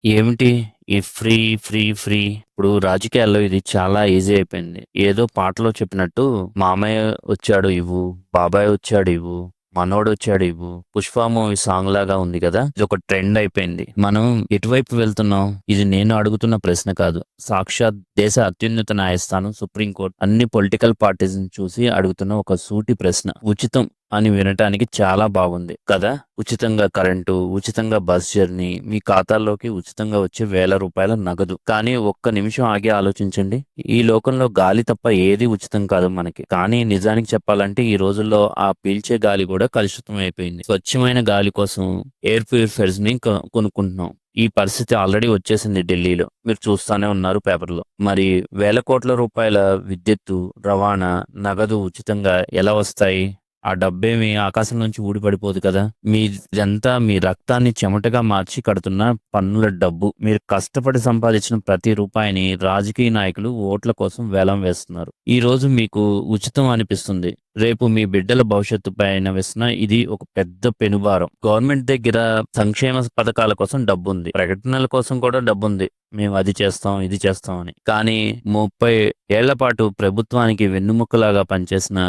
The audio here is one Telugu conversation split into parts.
ఏమిటి ఈ ఫ్రీ, ఫ్రీ, ఫ్రీ? ఇప్పుడు రాజకీయాల్లో ఇది చాలా ఈజీ అయిపోయింది. ఏదో పాటలో చెప్పినట్టు మామయ్య వచ్చాడు ఇవ్వు, బాబాయ్ వచ్చాడు ఇవ్వు, మనోడొచ్చాడు ఇవ్వు. 'పుష్ప' మూవీ సాంగ్ లాగా ఉంది కదా! ఇదొక ట్రెండ్ అయిపోయింది. మనం ఎటువైపు వెళ్తున్నాం? ఇది నేను అడుగుతున్న ప్రశ్న కాదు. సాక్షాత్ దేశ అత్యున్నత న్యాయస్థానం సుప్రీంకోర్టు అన్ని పొలిటికల్ పార్టీస్‌ని చూసి అడుగుతున్న ఒక సూటి ప్రశ్న. ఉచితం అని వినటానికి చాలా బాగుంది కదా! ఉచితంగా కరెంటు, ఉచితంగా బస్ జర్నీ, మీ ఖాతాల్లోకి ఉచితంగా వచ్చే వేల రూపాయల నగదు. కానీ ఒక్క నిమిషం ఆగి ఆలోచించండి. ఈ లోకంలో గాలి తప్ప ఏది ఉచితం కాదు మనకి. కానీ నిజానికి చెప్పాలంటే ఈ రోజుల్లో ఆ పీల్చే గాలి కూడా కలుషితం అయిపోయింది. స్వచ్ఛమైన గాలి కోసం ఎయిర్ ప్యూరిఫైయర్స్ ని కొనుక్కుంటున్నాం. ఈ పరిస్థితి ఆల్రెడీ వచ్చేసింది ఢిల్లీలో. మీరు చూస్తానే ఉన్నారు పేపర్‌లో. మరి వేల కోట్ల రూపాయల విద్యుత్తు, రవాణా, నగదు ఉచితంగా ఎలా వస్తాయి? ఆ డబ్బేమి ఆకాశం నుంచి ఊడిపడిపోదు కదా! ఇదంతా మీ రక్తాన్ని చెమటగా మార్చి కడుతున్న పన్నుల డబ్బు. మీరు కష్టపడి సంపాదించిన ప్రతి రూపాయిని రాజకీయ నాయకులు ఓట్ల కోసం వేలం వేస్తున్నారు. ఈరోజు మీకు ఉచితం అనిపిస్తుంది. రేపు మీ బిడ్డల భవిష్యత్తు పైన వేసిన ఇది ఒక పెద్ద పెనుభారం. గవర్నమెంట్ దగ్గర సంక్షేమ పథకాల కోసం డబ్బుంది. ప్రకటనల కోసం కూడా డబ్బుంది. మేము అది చేస్తాం, ఇది చేస్తాం అని. కానీ 30 ఏళ్ల పాటు ప్రభుత్వానికి వెన్నుముక్కలాగా పనిచేసిన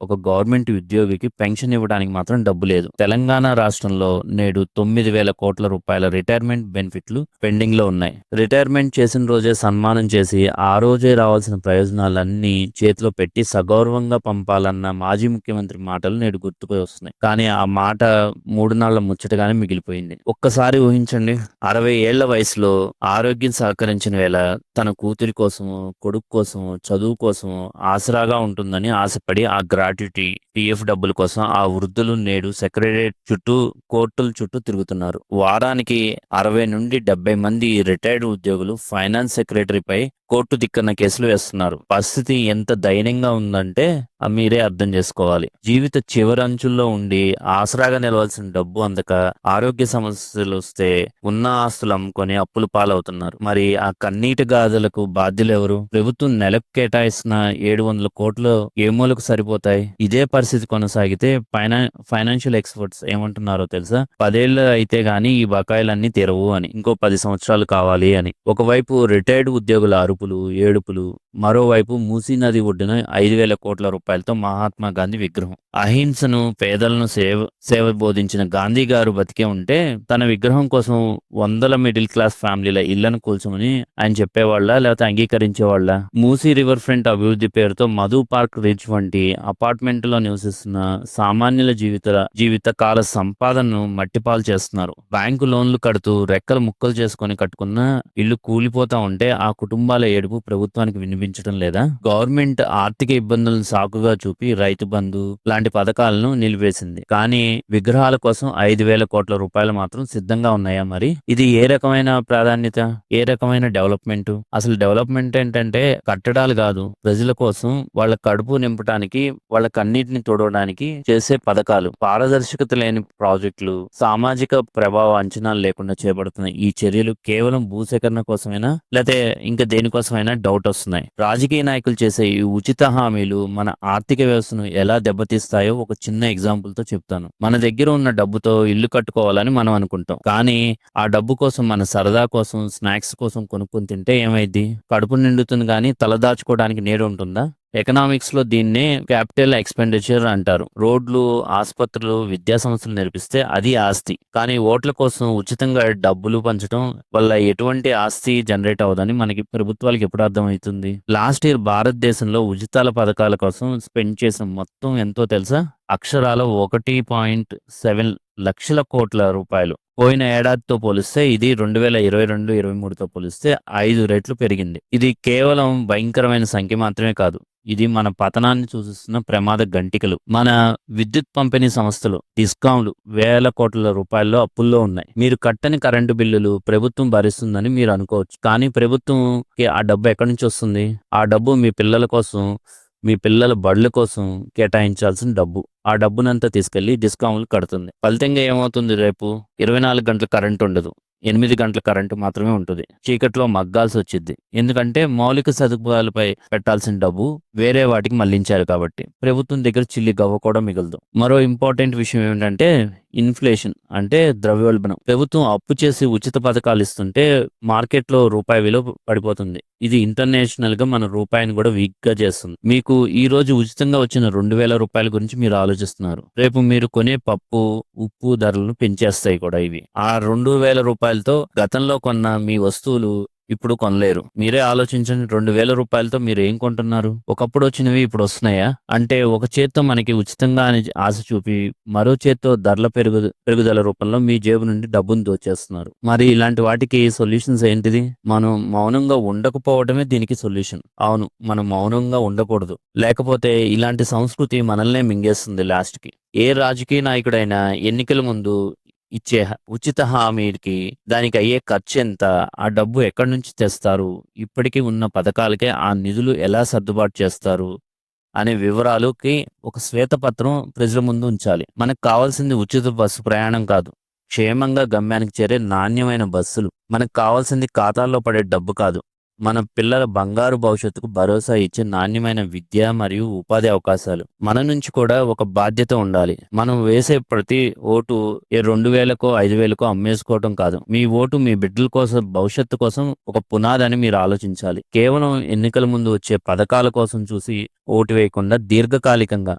ఒక గవర్నమెంట్ ఉద్యోగికి పెన్షన్ ఇవ్వడానికి మాత్రం డబ్బు లేదు. తెలంగాణ రాష్ట్రంలో నేడు 9,000 కోట్ల రూపాయల రిటైర్మెంట్ బెనిఫిట్లు పెండింగ్ లో ఉన్నాయి. రిటైర్మెంట్ చేసిన రోజే సన్మానం చేసి ఆ రోజే రావాల్సిన ప్రయోజనాలన్నీ చేతిలో పెట్టి సగౌరవంగా పంపాలన్న మాజీ ముఖ్యమంత్రి మాటలు నేడు గుర్తుకు వస్తున్నాయి. కానీ ఆ మాట 3 నాళ్ల ముచ్చటగానే మిగిలిపోయింది. ఒక్కసారి ఊహించండి, 60 ఏళ్ల వయసులో ఆరోగ్యం సహకరించిన వేళ తన కూతురి కోసమో, కొడుకు కోసమో, చదువు కోసమో ఆసరాగా ఉంటుందని ఆశపడి ఆ గ్రాట్యుటీ, పిఎఫ్ డబ్బుల కోసం ఆ వృద్ధులు నేడు సెక్రటేరియట్ చుట్టూ, కోర్టుల చుట్టూ తిరుగుతున్నారు. వారానికి 60 నుండి 70 మంది రిటైర్డ్ ఉద్యోగులు ఫైనాన్స్ సెక్రటరీపై కోర్టు దిక్కన్న కేసులు వేస్తున్నారు. పరిస్థితి ఎంత దయనీయంగా ఉందంటే మీరే అర్థం చేసుకోవాలి. జీవిత చివరంచుల్లో ఉండి ఆసరాగా నిలవాల్సిన డబ్బు అందక ఆరోగ్య సమస్యలు వస్తే ఉన్న ఆస్తులు అమ్ముకొని అప్పులు పాలవుతున్నారు. మరి ఆ కన్నీటి గాథలకు బాధ్యులెవరు? ప్రభుత్వం నెలకు కేటాయిస్తున్న 700 కోట్లు ఏ మూలకు సరిపోతాయి? ఇదే పరిస్థితి కొనసాగితే ఫైనాన్షియల్ ఎక్స్పర్ట్స్ ఏమంటున్నారో తెలుసా? 10 ఏళ్ళు అయితే గాని ఈ బకాయిలన్నీ తీరవు అని. ఇంకో 10 సంవత్సరాలు కావాలి అని. ఒకవైపు రిటైర్డ్ ఉద్యోగుల అరుపులు, ఏడుపులు, మరోవైపు మూసీ నది ఒడ్డున 5,000 కోట్ల రూపాయలతో మహాత్మా గాంధీ విగ్రహం. అహింసను, పేదలను సేవ బోధించిన గాంధీ గారు బతికే ఉంటే తన విగ్రహం కోసం వందల మిడిల్ క్లాస్ ఫ్యామిలీల ఇళ్లను కూల్చమని ఆయన చెప్పేవాళ్ళ, లేకపోతే అంగీకరించేవాళ్ళ? మూసీ రివర్ ఫ్రంట్ అభివృద్ధి పేరుతో మధు పార్క్ రిచ్ వంటి అపార్ట్మెంట్ లో నివసిస్తున్న సామాన్యుల జీవిత కాల సంపాదనను మట్టిపాలు చేస్తున్నారు. బ్యాంకు లోన్లు కడుతూ రెక్కలు ముక్కలు చేసుకొని కట్టుకున్న ఇల్లు కూలిపోతా ఉంటే ఆ కుటుంబాల ఏడుపు ప్రభుత్వానికి వినిపించడం లేదా? గవర్నమెంట్ ఆర్థిక ఇబ్బందులను సాకుగా చూపి రైతు బంధు లాంటి పథకాలను నిలిపేసింది. కానీ విగ్రహాల కోసం 5,000 కోట్ల రూపాయలు మాత్రం సిద్ధంగా ఉన్నాయా మరి? ఇది ఏ రకమైన ప్రాధాన్యత? ఏ రకమైన డెవలప్మెంట్? అసలు డెవలప్మెంట్ ఏంటంటే కట్టడాలు కాదు, ప్రజల కోసం వాళ్ళ కడుపు నింపడానికి, వాళ్ళ కన్నీటిని తోడవడానికి చేసే పథకాలు. పారదర్శకత లేని ప్రాజెక్టులు, సామాజిక ప్రభావ అంచనాలు లేకుండా చేపడుతున్న ఈ చర్యలు కేవలం భూసేకరణ కోసమైనా, లేకపోతే ఇంకా దేనికోసమైనా డౌట్ వస్తున్నాయి. రాజకీయ నాయకులు చేసే ఈ ఉచిత హామీలు మన ఆర్థిక వ్యవస్థను ఎలా దెబ్బతీస్తాయో ఒక చిన్న ఎగ్జాంపుల్ తో చెప్తాను. మన దగ్గర ఉన్న డబ్బుతో ఇల్లు కట్టుకోవాలని మనం అనుకుంటాం. కానీ ఆ డబ్బు కోసం మన సరదా కోసం, స్నాక్స్ కోసం కొనుక్కొని తింటే ఏమైద్ది? కడుపు నిండుతుంది కానీ తలదాచుకోవడానికి నీడ ఉంటుందా? ఎకనామిక్స్ లో దీన్నే క్యాపిటల్ ఎక్స్పెండిచర్ అంటారు. రోడ్లు, ఆసుపత్రులు, విద్యా సంస్థలు నిర్మిస్తే అది ఆస్తి. కానీ ఓట్ల కోసం ఉచితంగా డబ్బులు పంచడం వల్ల ఎటువంటి ఆస్తి జనరేట్ అవ్వదని మనకి ప్రభుత్వాలకు ఎప్పుడు అర్థమవుతుంది? లాస్ట్ ఇయర్ భారతదేశంలో ఉచితాల పథకాల కోసం స్పెండ్ చేసిన మొత్తం ఎంతో తెలుసా? అక్షరాల 1.7 లక్షల కోట్ల రూపాయలు. పోయిన ఏడాదితో పోలిస్తే ఇది 2022-23తో పోలిస్తే 5 రెట్లు పెరిగింది. ఇది కేవలం భయంకరమైన సంఖ్య మాత్రమే కాదు, ఇది మన పతనాన్ని సూచిస్తున్న ప్రమాద గంటికలు. మన విద్యుత్ పంపిణీ సంస్థలు, డిస్కాంలు వేల కోట్ల రూపాయల్లో అప్పుల్లో ఉన్నాయి. మీరు కట్టని కరెంటు బిల్లులు ప్రభుత్వం భరిస్తుందని మీరు అనుకోవచ్చు. కానీ ప్రభుత్వంకి ఆ డబ్బు ఎక్కడి నుంచి వస్తుంది? ఆ డబ్బు మీ పిల్లల కోసం, మీ పిల్లల బడుల కోసం కేటాయించాల్సిన డబ్బు. ఆ డబ్బునంతా తీసుకెళ్లి డిస్కౌంట్లు కడుతుంది. ఫలితంగా ఏమవుతుంది, రేపు 24 గంటలు కరెంట్ ఉండదు. 8 గంటల కరెంటు మాత్రమే ఉంటుంది. చీకట్లో మగ్గాల్సొచ్చిద్ది. ఎందుకంటే మౌలిక సదుపాయాలపై పెట్టాల్సిన డబ్బు వేరే వాటికి మళ్లించారు కాబట్టి. ప్రభుత్వం దగ్గర చిల్లి గవ్వ కూడా మిగలదు. మరో ఇంపార్టెంట్ విషయం ఏమిటంటే ఇన్ఫ్లేషన్ అంటే ద్రవ్యోల్బణం. ప్రభుత్వం అప్పు చేసి ఉచిత పథకాలు ఇస్తుంటే మార్కెట్లో రూపాయి విలువ పడిపోతుంది. ఇది ఇంటర్నేషనల్ గా మన రూపాయిని కూడా వీక్ గా చేస్తుంది. మీకు ఈ రోజు ఉచితంగా వచ్చిన 2,000 రూపాయల గురించి మీరు ఆలోచిస్తున్నారు. రేపు మీరు కొనే పప్పు, ఉప్పు ధరలను పెంచేస్తాయి కూడా ఇవి. ఆ 2,000 రూపాయలతో గతంలో కొన్న మీ వస్తువులు ఇప్పుడు కొనలేరు. మీరే ఆలోచించండి, 2,000 రూపాయలతో మీరు ఏం కొంటున్నారు? ఒకప్పుడు వచ్చినవి ఇప్పుడు వస్తున్నాయా? అంటే ఒక చేత్తో మనకి ఉచితంగా అని ఆశ చూపి మరో చేత్తో ధరల పెరుగుదల రూపంలో మీ జేబు నుండి డబ్బును దోచేస్తున్నారు. మరి ఇలాంటి వాటికి సొల్యూషన్స్ ఏంటిది? మనం మౌనంగా ఉండకపోవడమే దీనికి సొల్యూషన్. అవును, మనం మౌనంగా ఉండకూడదు. లేకపోతే ఇలాంటి సంస్కృతి మనల్నే మింగేస్తుంది లాస్ట్ కి. ఏ రాజకీయ నాయకుడైనా ఎన్నికల ముందు ఇచ్చే ఉచిత హామీకి దానికి అయ్యే ఖర్చు ఎంత, ఆ డబ్బు ఎక్కడి నుంచి తెస్తారు, ఇప్పటికీ ఉన్న పథకాలకే ఆ నిధులు ఎలా సర్దుబాటు చేస్తారు అనే వివరాలకి ఒక శ్వేతపత్రం ప్రజల ముందు ఉంచాలి. మనకు కావాల్సింది ఉచిత బస్సు ప్రయాణం కాదు, క్షేమంగా గమ్యానికి చేరే నాణ్యమైన బస్సులు. మనకు కావాల్సింది ఖాతాల్లో పడే డబ్బు కాదు, మన పిల్లల బంగారు భవిష్యత్తుకు భరోసా ఇచ్చే నాణ్యమైన విద్య మరియు ఉపాధి అవకాశాలు. మన నుంచి కూడా ఒక బాధ్యత ఉండాలి. మనం వేసే ప్రతి ఓటు 2,000కో 5,000కో అమ్మేసుకోవటం కాదు. మీ ఓటు మీ బిడ్డల కోసం, భవిష్యత్తు కోసం ఒక పునాదని మీరు ఆలోచించాలి. కేవలం ఎన్నికల ముందు వచ్చే పథకాల కోసం చూసి ఓటు వేయకుండా దీర్ఘకాలికంగా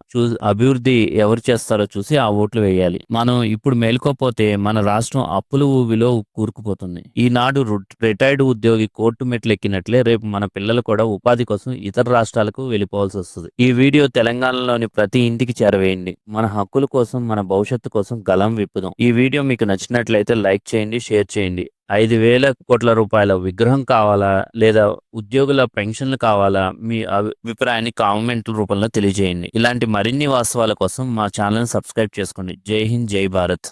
అభివృద్ధి ఎవరు చేస్తారో చూసి ఆ ఓట్లు వేయాలి. మనం ఇప్పుడు మేలుకోపోతే మన రాష్ట్రం అప్పుల ఊబిలో కూరుకుపోతుంది. ఈనాడు రిటైర్డ్ ఉద్యోగి కోర్టు మెట్లు ఎక్కినట్లే రేపు మన పిల్లలు కూడా ఉపాధి కోసం ఇతర రాష్ట్రాలకు వెళ్ళిపోవాల్సి వస్తుంది. ఈ వీడియో తెలంగాణలోని ప్రతి ఇంటికి చేరవేయండి. మన హక్కుల కోసం, మన భవిష్యత్తు కోసం గలం విప్పుదాం. ఈ వీడియో మీకు నచ్చినట్లయితే లైక్ చేయండి, షేర్ చేయండి. 5,000 కోట్ల రూపాయల విగ్రహం కావాలా లేదా ఉద్యోగుల పెన్షన్లు కావాలా? మీ అభిప్రాయాన్ని కామెంట్ల రూపంలో తెలియజేయండి. ఇలాంటి మరిన్ని వాస్తవాల కోసం మా ఛానల్ సబ్స్క్రైబ్ చేసుకోండి. జై హింద్, జై భారత్.